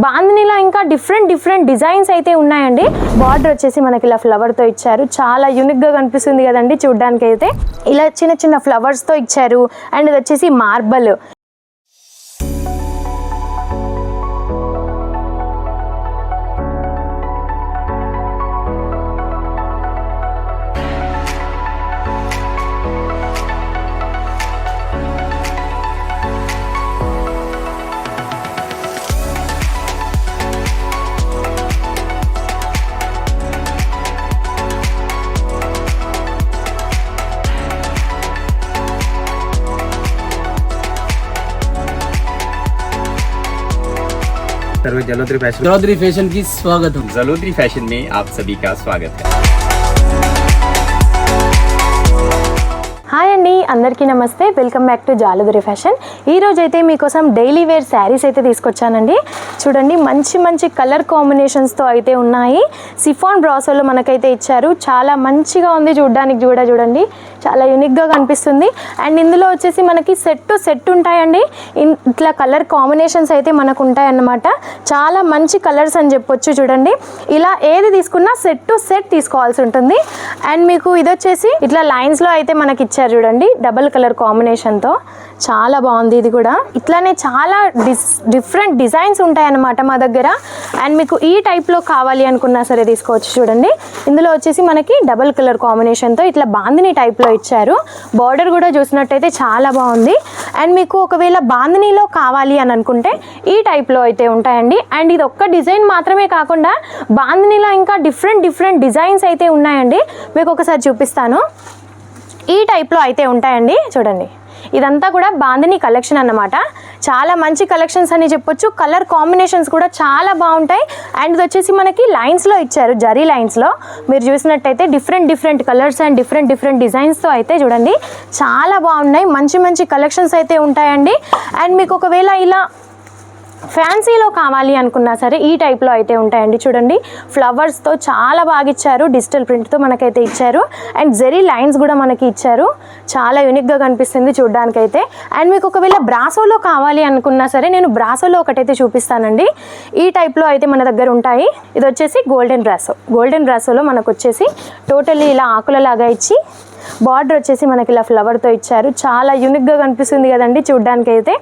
బాందినీలో ఇంకా different designs అయితే ఉన్నాయండి. బార్డర్ వచ్చేసి మనకి ఇలా ఫ్లవర్ తో ఇచ్చారు. చాలా యూనిక్ గా కనిపిస్తుంది కదండి చూడడానికి అయితే. ఇలా చిన్న ఫ్లవర్స్ తో ఇచ్చారు. అండ్ ఇది వచ్చేసి మార్బల్. जलोदरी फैशन की स्वागत है। जलोदरी फैशन में आप सभी का स्वागत है। హాయ్ అండి, అందరికీ నమస్తే. Welcome back to Jalodari fashion. ఈ రోజు అయితే మీకోసం డైలీ వేర్ శారీస్ అయితే తీసుకొచ్చానండి. చూడండి, మంచి కలర్ కాంబినేషన్స్తో అయితే ఉన్నాయి. సిఫాన్ బ్రాసోలో మనకైతే ఇచ్చారు. చాలా మంచిగా ఉంది చూడడానికి. చూడండి, చాలా యూనిక్గా కనిపిస్తుంది. అండ్ ఇందులో వచ్చేసి మనకి సెట్ ఉంటాయండి. ఇట్లా కలర్ కాంబినేషన్స్ అయితే మనకు ఉంటాయన్నమాట. చాలా మంచి కలర్స్ అని చెప్పొచ్చు. చూడండి, ఇలా ఏది తీసుకున్నా సెట్ తీసుకోవాల్సి ఉంటుంది. అండ్ మీకు ఇది వచ్చేసి ఇట్లా లైన్స్లో అయితే మనకి ఇచ్చారు. చూడండి, డబుల్ కలర్ కాంబినేషన్తో చాలా బాగుంది. ఇది కూడా ఇట్లానే చాలా డిఫరెంట్ డిజైన్స్ ఉంటాయన్నమాట మా దగ్గర. అండ్ మీకు ఈ టైప్లో కావాలి అనుకున్నా సరే తీసుకోవచ్చు. చూడండి, ఇందులో వచ్చేసి మనకి డబుల్ కలర్ కాంబినేషన్తో ఇట్లా బాందిని టైప్లో ఇచ్చారు. బార్డర్ కూడా చూసినట్టయితే చాలా బాగుంది. అండ్ మీకు ఒకవేళ బాందినీలో కావాలి అని అనుకుంటే ఈ టైప్లో అయితే ఉంటాయండి. అండ్ ఇది ఒక్క డిజైన్ మాత్రమే కాకుండా బాందినీలో ఇంకా డిఫరెంట్ డిజైన్స్ అయితే ఉన్నాయండి. మీకు ఒకసారి చూపిస్తాను. ఈ టైప్లో అయితే ఉంటాయండి. చూడండి, ఇదంతా కూడా బాందిని కలెక్షన్ అన్నమాట. చాలా మంచి కలెక్షన్స్ అని చెప్పొచ్చు. కలర్ కాంబినేషన్స్ కూడా చాలా బాగుంటాయి. అండ్ ఇది వచ్చేసి మనకి లైన్స్లో ఇచ్చారు, జరీ లైన్స్లో. మీరు చూసినట్టయితే డిఫరెంట్ కలర్స్ అండ్ డిఫరెంట్ డిజైన్స్తో అయితే చూడండి చాలా బాగున్నాయి. మంచి కలెక్షన్స్ అయితే ఉంటాయండి. అండ్ మీకు ఒకవేళ ఇలా ఫ్యాన్సీలో కావాలి అనుకున్నా సరే ఈ టైప్లో అయితే ఉంటాయండి. చూడండి, ఫ్లవర్స్తో చాలా బాగా ఇచ్చారు. డిజిటల్ ప్రింట్తో మనకైతే ఇచ్చారు. అండ్ జెరీ లైన్స్ కూడా మనకి ఇచ్చారు. చాలా యూనిక్గా కనిపిస్తుంది చూడడానికైతే. అండ్ మీకు ఒకవేళ బ్రాసోలో కావాలి అనుకున్నా సరే నేను బ్రాసోలో ఒకటైతే చూపిస్తానండి. ఈ టైప్లో అయితే మన దగ్గర ఉంటాయి. ఇది వచ్చేసి గోల్డెన్ బ్రాసోలో మనకు వచ్చేసి టోటల్లీ ఇలా ఆకులలాగా ఇచ్చి బార్డర్ వచ్చేసి మనకి ఇలా ఫ్లవర్తో ఇచ్చారు. చాలా యూనిక్గా కనిపిస్తుంది కదండి చూడడానికి అయితే.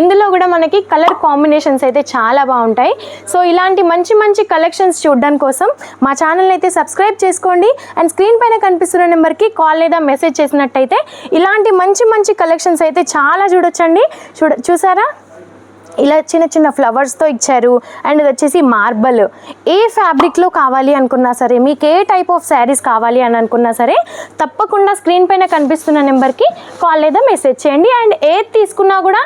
ఇందులో కూడా మనకి కలర్ కాంబినేషన్స్ అయితే చాలా బాగుంటాయి. సో ఇలాంటి మంచి కలెక్షన్స్ చూడడానికి కోసం మా ఛానల్ని అయితే సబ్స్క్రైబ్ చేసుకోండి. అండ్ స్క్రీన్ పైన కనిపిస్తున్న నెంబర్కి కాల్ లేదా మెసేజ్ చేసినట్టయితే ఇలాంటి మంచి కలెక్షన్స్ అయితే చాలా చూడొచ్చండి. చూసారా, ఇలా చిన్న ఫ్లవర్స్తో ఇచ్చారు. అండ్ ఇది వచ్చేసి మార్బల్. ఏ ఫ్యాబ్రిక్లో కావాలి అనుకున్నా సరే, మీకు ఏ టైప్ ఆఫ్ శారీస్ కావాలి అని అనుకున్నా సరే తప్పకుండా స్క్రీన్ పైన కనిపిస్తున్న నెంబర్కి కాల్ లేదా మెసేజ్ చేయండి. అండ్ ఏది తీసుకున్నా కూడా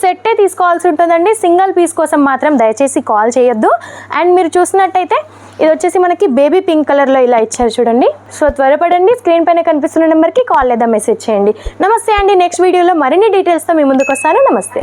సెట్టే తీసుకోవాల్సి ఉంటుందండి. సింగిల్ పీస్ కోసం మాత్రం దయచేసి కాల్ చేయొద్దు. అండ్ మీరు చూసినట్టయితే ఇది వచ్చేసి మనకి బేబీ పింక్ కలర్లో ఇలా ఇచ్చారు. చూడండి, సో త్వరపడండి. స్క్రీన్ పైన కనిపిస్తున్న నెంబర్కి కాల్ లేదా మెసేజ్ చేయండి. నమస్తే అండి. నెక్స్ట్ వీడియోలో మరిన్ని డీటెయిల్స్తో మీ ముందుకు వస్తాను. నమస్తే.